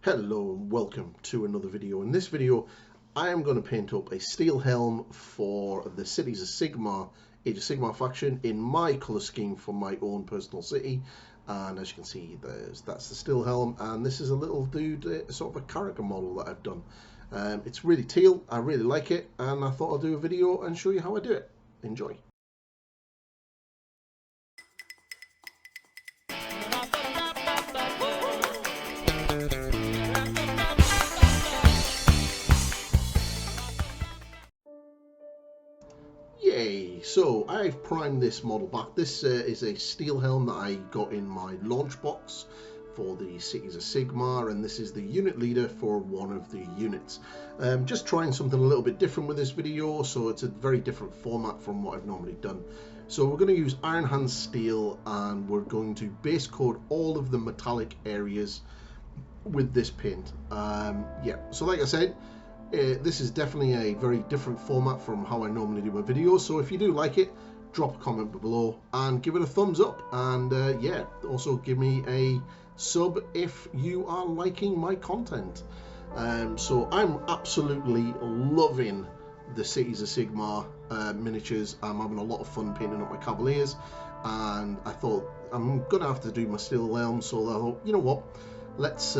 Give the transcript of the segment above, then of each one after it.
Hello and welcome to another video. In this video I am going to paint up a Steelhelm for the Cities of Sigmar, Age of Sigmar faction in my colour scheme for my own personal city. And as you can see, that's the Steelhelm, and this is a little dude, sort of a character model that I've done. It's really teal, I really like it, and I thought I'd do a video and show you how I do it. Enjoy. Yay! So I've primed this model back. This is a Steelhelm that I got in my launch box for the Cities of Sigmar, and this is the unit leader for one of the units. Just trying something a little bit different with this video, so it's a very different format from what I've normally done. So we're going to use Iron Hand Steel, and we're going to base coat all of the metallic areas with this paint. Yeah, so like I said, this is definitely a very different format from how I normally do my videos, so if you do like it, drop a comment below and give it a thumbs up, and yeah, also give me a sub if you are liking my content. So I'm absolutely loving the Cities of Sigmar miniatures. I'm having a lot of fun painting up my Cavaliers, and I thought I'm gonna have to do my Steelhelms, so I thought, you know what, let's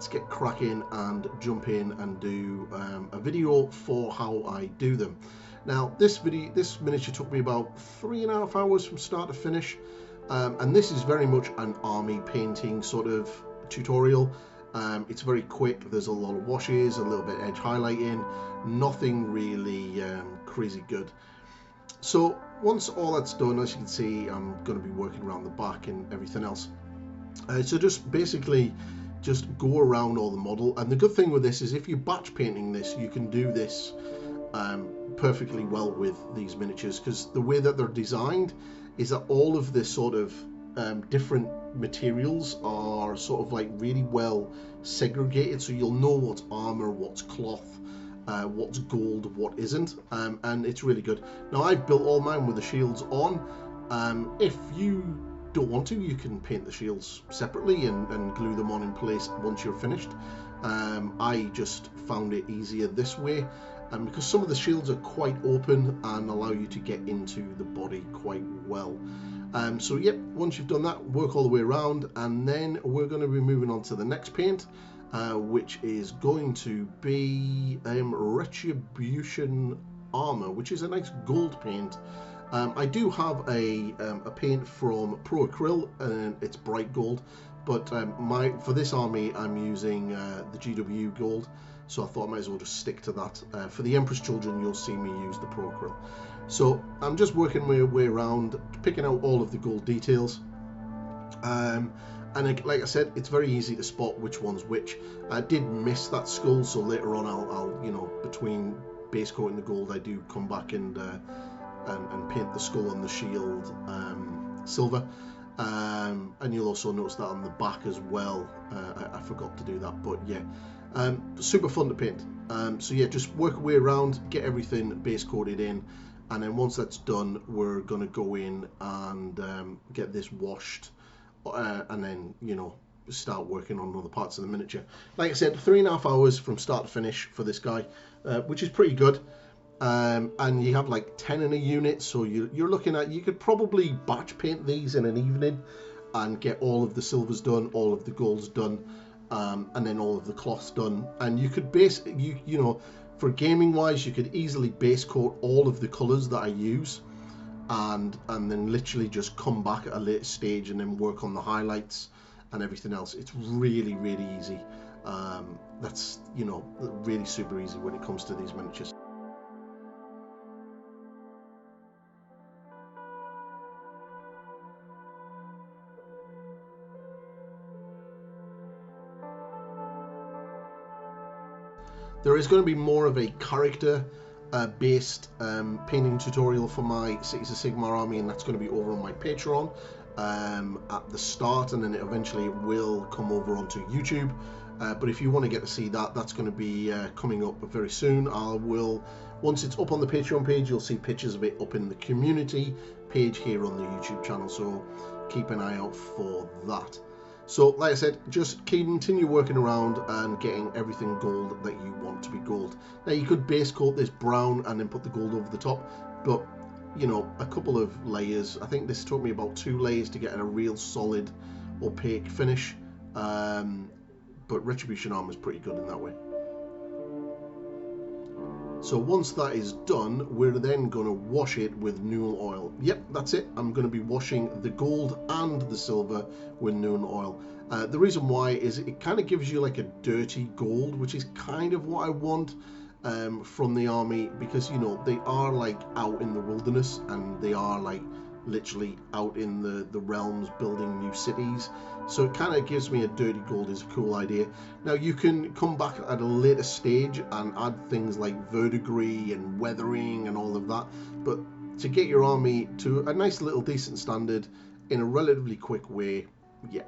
get cracking and jump in and do a video for how I do them. Now this miniature took me about 3.5 hours from start to finish, and this is very much an army painting sort of tutorial. It's very quick, there's a lot of washes, a little bit edge highlighting, nothing really crazy good. So once all that's done, as you can see, I'm going to be working around the back and everything else. So just basically just go around all the model, and the good thing with this is if you're batch painting this, you can do this perfectly well with these miniatures, because the way that they're designed is that all of this sort of different materials are sort of like really well segregated, so you'll know what's armor, what's cloth, what's gold, what isn't, and it's really good. Now I've built all mine with the shields on. If you don't want to, you can paint the shields separately and glue them on in place once you're finished. I just found it easier this way, because some of the shields are quite open and allow you to get into the body quite well. So yep, once you've done that, work all the way around, and then we're going to be moving on to the next paint, which is going to be Retribution Armor, which is a nice gold paint. I do have a paint from Pro Acryl, and it's bright gold, but for this army I'm using the GW gold, so I thought I might as well just stick to that. For the Empress Children, you'll see me use the Pro Acryl. So I'm just working my way around, picking out all of the gold details, and like I said, it's very easy to spot which one's which. I did miss that skull, so later on I'll you know, between base coating the gold, I do come back and paint the skull on the shield silver, and you'll also notice that on the back as well. I forgot to do that, but yeah, super fun to paint. So yeah, just work our way around, get everything base coated in, and then once that's done, we're gonna go in and get this washed, and then, you know, start working on other parts of the miniature. Like I said, 3.5 hours from start to finish for this guy, which is pretty good. And you have like 10 in a unit, so you're looking at, you could probably batch paint these in an evening and get all of the silvers done, all of the golds done, and then all of the cloths done. And you could you know, for gaming wise, you could easily base coat all of the colors that I use, and then literally just come back at a later stage and then work on the highlights and everything else. It's really, really easy. That's, you know, really super easy when it comes to these miniatures. There is going to be more of a character based painting tutorial for my Cities of Sigmar army, and that's going to be over on my Patreon at the start, and then eventually it will come over onto YouTube. But if you want to get to see that, that's going to be coming up very soon. Once it's up on the Patreon page, you'll see pictures of it up in the community page here on the YouTube channel, so keep an eye out for that. So, like I said, just continue working around and getting everything gold that you want to be gold. Now, you could base coat this brown and then put the gold over the top, but, you know, a couple of layers. I think this took me about 2 layers to get a real solid, opaque finish. But Retribution Armor is pretty good in that way. So once that is done, we're then going to wash it with Newell oil. Yep, that's it. I'm going to be washing the gold and the silver with Newell oil. The reason why is it kind of gives you like a dirty gold, which is kind of what I want from the army, because, you know, they are like out in the wilderness and they are like literally out in the realms building new cities. So it kind of gives me a dirty gold is a cool idea. Now you can come back at a later stage and add things like verdigris and weathering and all of that, but to get your army to a nice little decent standard in a relatively quick way, yeah.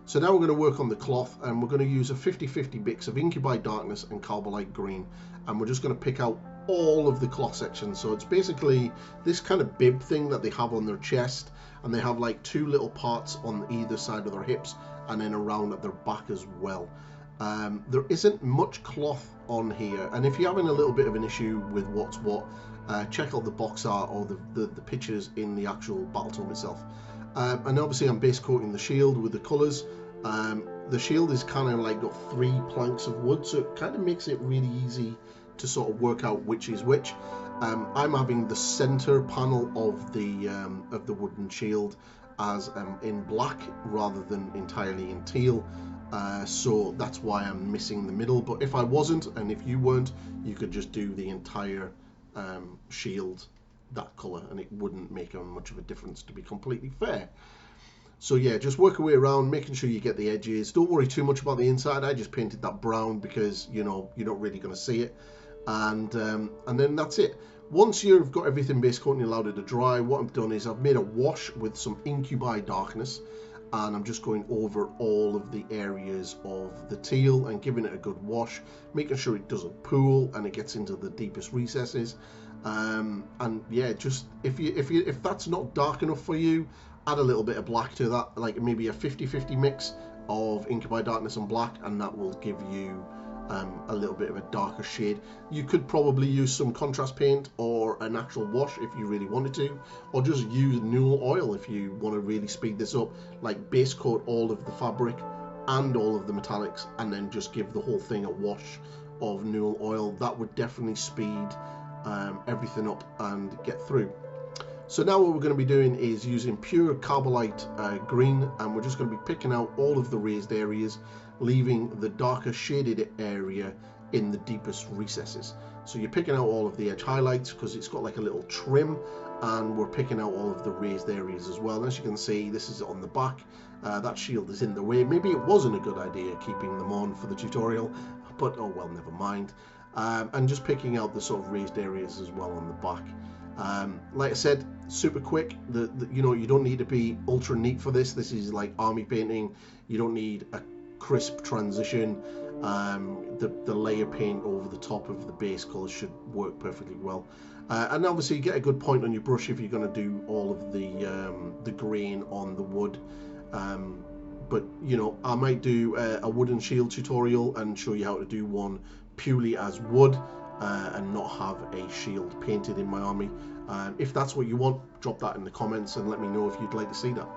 So now we're going to work on the cloth, and we're going to use a 50-50 mix of Incubi Darkness and Carbolite Green, and we're just going to pick out all of the cloth sections. So it's basically this kind of bib thing that they have on their chest, and they have like 2 little parts on either side of their hips and then around at their back as well. There isn't much cloth on here, and if you're having a little bit of an issue with what's what, check out the box art or the pictures in the actual Battletome itself. And obviously I'm base coating the shield with the colours. The shield is kind of like got 3 planks of wood, so it kind of makes it really easy to sort of work out which is which. I'm having the center panel of the wooden shield as in black rather than entirely in teal, so that's why I'm missing the middle. But if I wasn't, and if you weren't, you could just do the entire shield that color and it wouldn't make much of a difference, to be completely fair. So yeah, just work your way around, making sure you get the edges. Don't worry too much about the inside. I just painted that brown because, you know, you're not really going to see it. And then that's it. Once you've got everything base coat and allowed it to dry, what I've done is I've made a wash with some Incubi Darkness, and I'm just going over all of the areas of the teal and giving it a good wash, making sure it doesn't pool and it gets into the deepest recesses. And yeah, just if that's not dark enough for you, add a little bit of black to that, like maybe a 50-50 mix of Incubi Darkness and black, and that will give you a little bit of a darker shade. You could probably use some contrast paint or an actual wash if you really wanted to, or just use Newell oil if you want to really speed this up, like base coat all of the fabric and all of the metallics, and then just give the whole thing a wash of Newell oil. That would definitely speed everything up and get through. So now what we're going to be doing is using pure Carbolite green, and we're just going to be picking out all of the raised areas, leaving the darker shaded area in the deepest recesses. So you're picking out all of the edge highlights because it's got like a little trim, and we're picking out all of the raised areas as well. And as you can see, this is on the back. That shield is in the way. Maybe it wasn't a good idea keeping them on for the tutorial, but oh well, never mind. And just picking out the sort of raised areas as well on the back. Like I said, super quick. You know, you don't need to be ultra neat for this. This is like army painting. You don't need a crisp transition. The layer paint over the top of the base color should work perfectly well. And obviously you get a good point on your brush if you're going to do all of the grain on the wood. But you know, I might do a wooden shield tutorial and show you how to do one purely as wood, and not have a shield painted in my army. If that's what you want, drop that in the comments and let me know if you'd like to see that.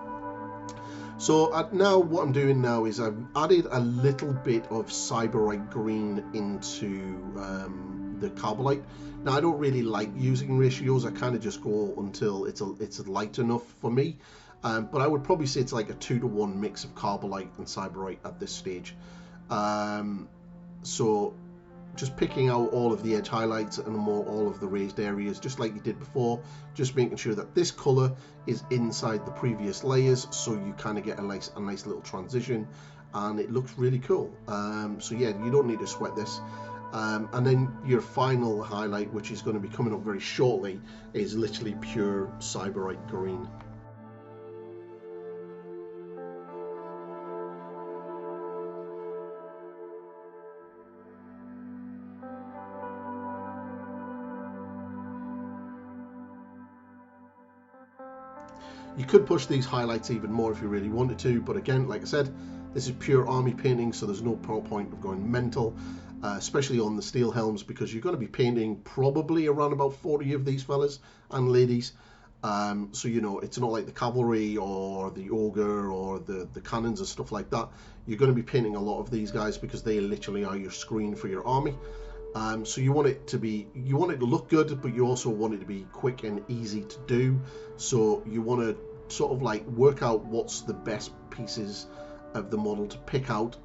So now what I'm doing now is I've added a little bit of Cyberite green into the Carbolite. Now I don't really like using ratios. I kind of just go until it's light enough for me. But I would probably say it's like a 2-to-1 mix of Carbolite and Cyberite at this stage. So just picking out all of the edge highlights and all of the raised areas, just like you did before, just making sure that this color is inside the previous layers, so you kind of get a nice little transition, and it looks really cool. So yeah, you don't need to sweat this. And then your final highlight, which is going to be coming up very shortly, is literally pure Cyberite green. You could push these highlights even more if you really wanted to, but again, like I said, this is pure army painting, so there's no point of going mental, especially on the Steelhelms, because you're going to be painting probably around about 40 of these fellas and ladies. So you know, it's not like the cavalry or the ogre or the cannons and stuff like that. You're going to be painting a lot of these guys because they literally are your screen for your army. So you want it to look good, but you also want it to be quick and easy to do. So you want to sort of like work out what's the best pieces of the model to pick out.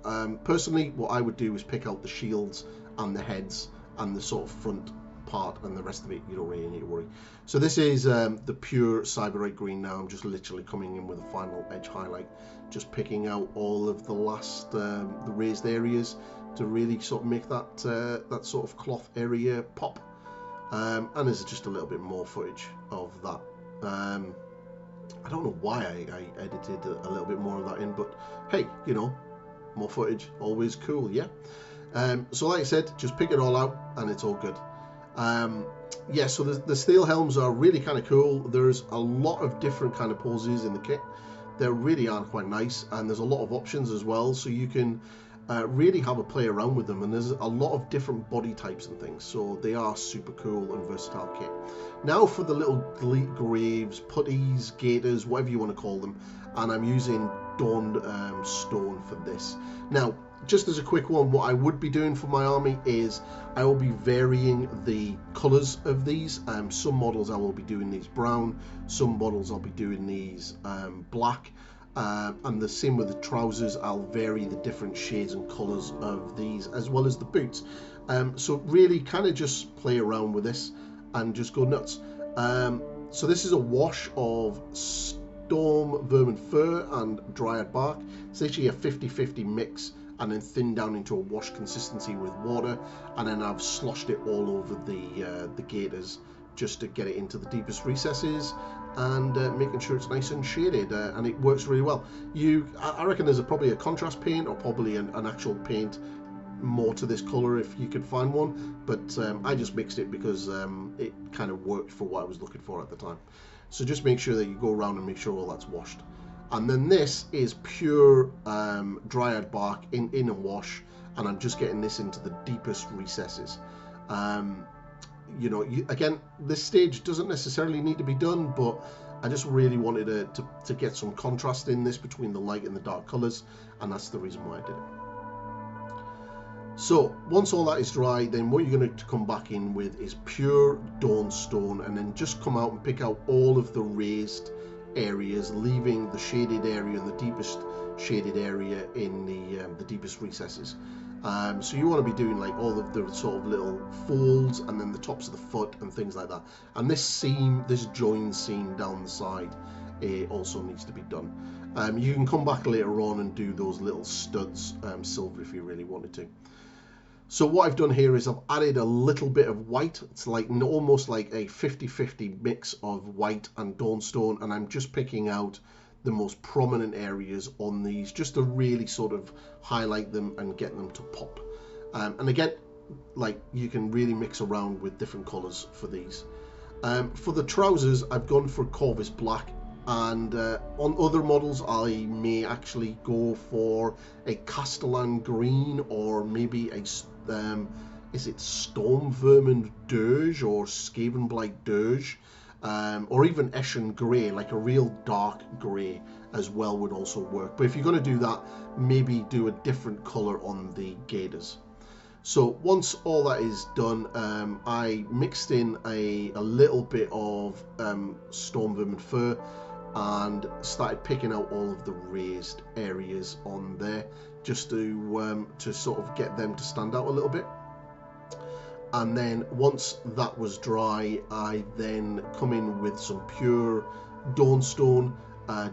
Personally, what I would do is pick out the shields and the heads and the sort of front part, and the rest of it you don't really need to worry. So this is the pure Cyberite green now. I'm just literally coming in with a final edge highlight, just picking out all of the last the raised areas to really sort of make that that sort of cloth area pop. And there's just a little bit more footage of that. I don't know why I edited a little bit more of that in, but hey, you know, more footage, always cool, yeah? So like I said, just pick it all out and it's all good. Yeah, so the Steelhelms are really kind of cool. There's a lot of different kind of poses in the kit. They really are quite nice, and there's a lot of options as well, so you can really have a play around with them, and there's a lot of different body types and things, so they are super cool and versatile kit. Now for the little graves, putties, gaiters, whatever you want to call them, and I'm using Dawn Stone for this. Now, just as a quick one, what I would be doing for my army is I will be varying the colours of these. Some models I will be doing these brown, some models I'll be doing these black, and the same with the trousers. I'll vary the different shades and colours of these, as well as the boots. So really kind of just play around with this and just go nuts. So this is a wash of Storm Vermin Fur and Dryad Bark. It's actually a 50-50 mix, and then thinned down into a wash consistency with water, and then I've sloshed it all over the gaiters just to get it into the deepest recesses, and making sure it's nice and shaded, and it works really well. I reckon there's probably a contrast paint, or probably an actual paint more to this color if you could find one, but I just mixed it because it kind of worked for what I was looking for at the time. So just make sure that you go around and make sure all that's washed. And then this is pure Dryad Bark in a wash, and I'm just getting this into the deepest recesses. You know, again, this stage doesn't necessarily need to be done, but I just really wanted to get some contrast in this between the light and the dark colors, and that's the reason why I did it. So once all that is dry, then what you're going to come back in with is pure Dawn Stone, and then just come out and pick out all of the raised areas, leaving the shaded area and the deepest shaded area in the deepest recesses. So you want to be doing like all of the sort of little folds, and then the tops of the foot and things like that. And this seam, this join seam down the side, it also needs to be done. You can come back later on and do those little studs silver if you really wanted to. So what I've done here is I've added a little bit of white. It's like almost like a 50-50 mix of white and Dawnstone, and I'm just picking out the most prominent areas on these just to really sort of highlight them and get them to pop. And again, like, you can really mix around with different colors for these. For the trousers, I've gone for Corvus Black, and on other models I may actually go for a Castellan Green, or maybe a is it Storm Vermin Dirge or Skavenblight Dirge, or even Eshen Grey, like a real dark grey as well would also work. But if you're going to do that, maybe do a different color on the gaiters. So once all that is done, I mixed in a little bit of Storm Vermin Fur and started picking out all of the raised areas on there, just to sort of get them to stand out a little bit. And then once that was dry, I then come in with some pure Dawnstone,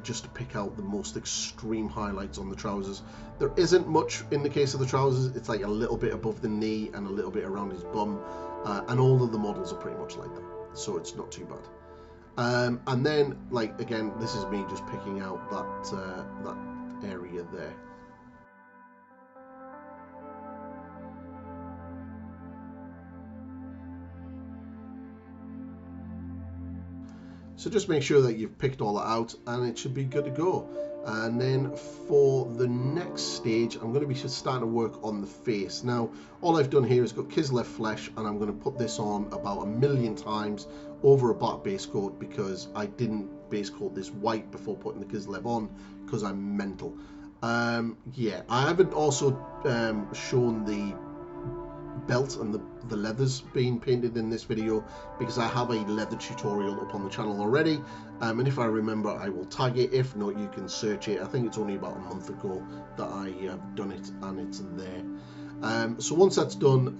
just to pick out the most extreme highlights on the trousers. There isn't much in the case of the trousers. It's like a little bit above the knee and a little bit around his bum, and all of the models are pretty much like that, so it's not too bad. And then, like, again, this is me just picking out that area there. So just make sure that you've picked all that out and it should be good to go. And then for the next stage, I'm going to be starting to work on the face. Now, all I've done here is got Kislev flesh, and I'm going to put this on about 1,000,000 times over a black base coat, because I didn't base coat this white before putting the Kislev on, because I'm mental. Yeah, I haven't also shown the belt and the leathers being painted in this video, because I have a leather tutorial up on the channel already, and if I remember I will tag it. If not, you can search it. I think it's only about a month ago that I have done it, and it's there. So once that's done,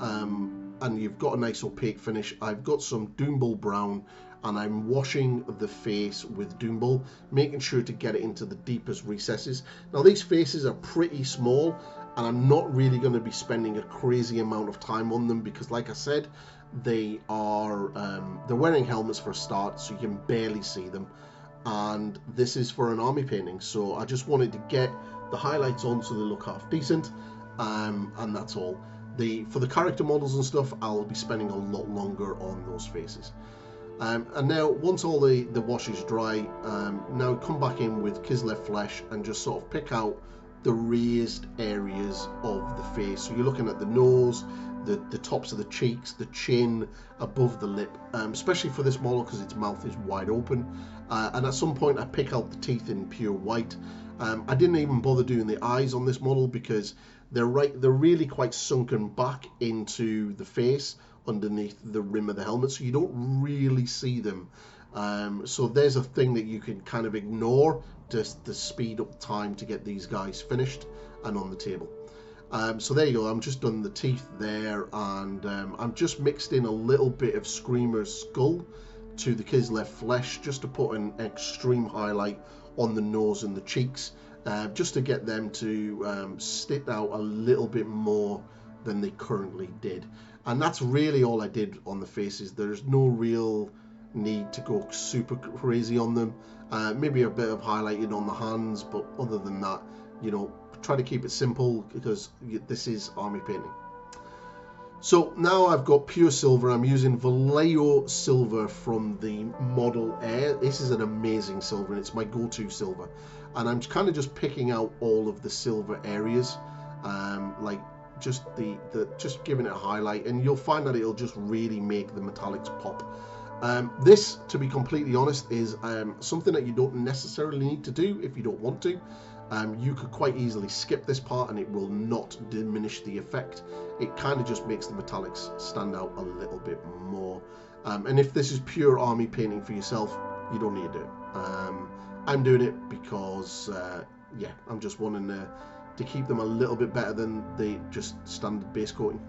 and you've got a nice opaque finish, I've got some Doomball brown, and I'm washing the face with Doomball, making sure to get it into the deepest recesses. Now these faces are pretty small, and I'm not really going to be spending a crazy amount of time on them, because like I said, they are they're wearing helmets for a start, so you can barely see them, and this is for an army painting, so I just wanted to get the highlights on so they look half decent, and that's all. For the character models and stuff, I'll be spending a lot longer on those faces. And now once all the wash is dry, now come back in with Kislev flesh and just sort of pick out the raised areas of the face. So you're looking at the nose, the tops of the cheeks, the chin, above the lip, especially for this model because its mouth is wide open, and at some point I pick out the teeth in pure white. I didn't even bother doing the eyes on this model because they're really quite sunken back into the face underneath the rim of the helmet, so you don't really see them. So there's a thing that you can kind of ignore just to speed up time to get these guys finished and on the table. So there you go. I'm just done the teeth there, and I'm just mixed in a little bit of Screamer's skull to the Kislev flesh just to put an extreme highlight on the nose and the cheeks, just to get them to stick out a little bit more than they currently did. And that's really all I did on the faces. There's no real need to go super crazy on them. Maybe a bit of highlighting on the hands, but other than that, you know, try to keep it simple because this is army painting. So now I've got pure silver. I'm using Vallejo silver from the Model Air. This is an amazing silver, and it's my go-to silver. And I'm kind of just picking out all of the silver areas, like just just giving it a highlight, and you'll find that it'll just really make the metallics pop. This, to be completely honest, is something that you don't necessarily need to do if you don't want to. You could quite easily skip this part and it will not diminish the effect. It kind of just makes the metallics stand out a little bit more. And if this is pure army painting for yourself, you don't need to do it. I'm doing it because, yeah, I'm just wanting to keep them a little bit better than the just standard base coating.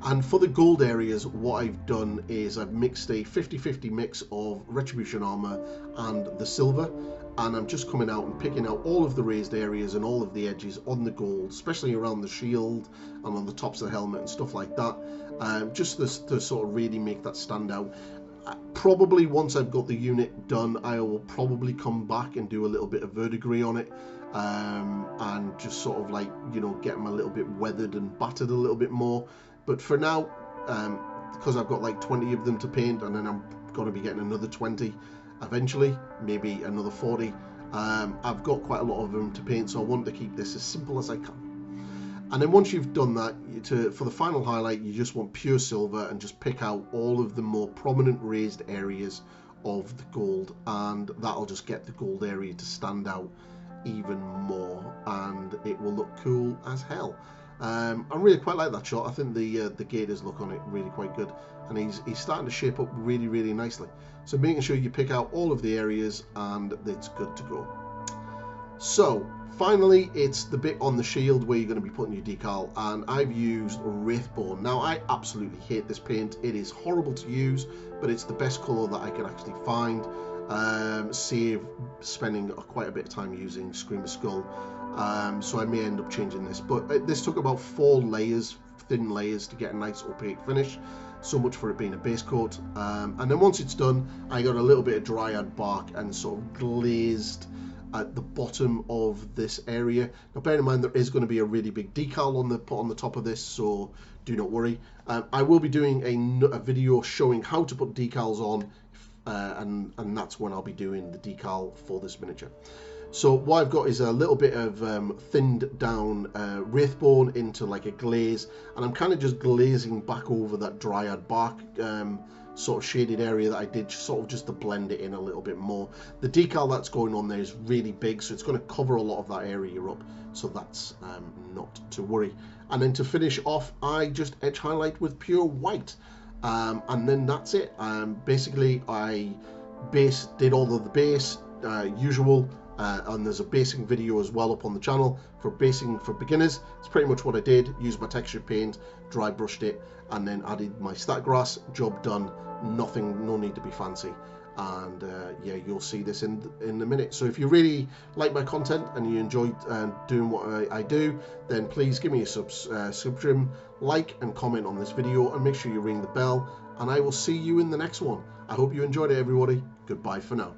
And for the gold areas, what I've done is I've mixed a 50-50 mix of Retribution armor and the silver, and I'm just coming out and picking out all of the raised areas and all of the edges on the gold, especially around the shield and on the tops of the helmet and stuff like that, just to sort of really make that stand out. Probably once I've got the unit done, I will probably come back and do a little bit of verdigris on it, and just sort of like, you know, get them a little bit weathered and battered a little bit more. But for now, because I've got like 20 of them to paint, and then I'm going to be getting another 20 eventually, maybe another 40, I've got quite a lot of them to paint, so I want to keep this as simple as I can. And then once you've done that, for the final highlight, you just want pure silver and just pick out all of the more prominent raised areas of the gold, and that'll just get the gold area to stand out even more, and it will look cool as hell. I really quite like that shot. I think the Gaiters look on it really quite good, and he's starting to shape up really nicely. So making sure you pick out all of the areas and it's good to go. So finally, it's the bit on the shield where you're going to be putting your decal, and I've used Wraithbone. Now I absolutely hate this paint. It is horrible to use, but it's the best color that I can actually find. Save spending quite a bit of time using Screamer Skull. So I may end up changing this, but this took about 4 layers, thin layers, to get a nice opaque finish. So much for it being a base coat. And then once it's done, I got a little bit of dryad bark and sort of glazed at the bottom of this area. Now bear in mind there is going to be a really big decal on the top of this, so do not worry. I will be doing a video showing how to put decals on and that's when I'll be doing the decal for this miniature. So what I've got is a little bit of thinned down Wraithbone into like a glaze, and I'm kind of just glazing back over that Dryad bark sort of shaded area that I did, sort of just to blend it in a little bit more. The decal that's going on there is really big, so it's going to cover a lot of that area up, so that's not to worry. And then to finish off, I just edge highlight with pure white, and then that's it. Basically I did all of the base usual, and there's a basing video as well up on the channel for basing for beginners. It's pretty much what I did. Used my texture paint, dry brushed it, and then added my static grass. Job done. Nothing, no need to be fancy. And yeah, you'll see this in a minute. So if you really like my content and you enjoy doing what I do, then please give me a subscription, like and comment on this video, and make sure you ring the bell, and I will see you in the next one. I hope you enjoyed it, everybody. Goodbye for now.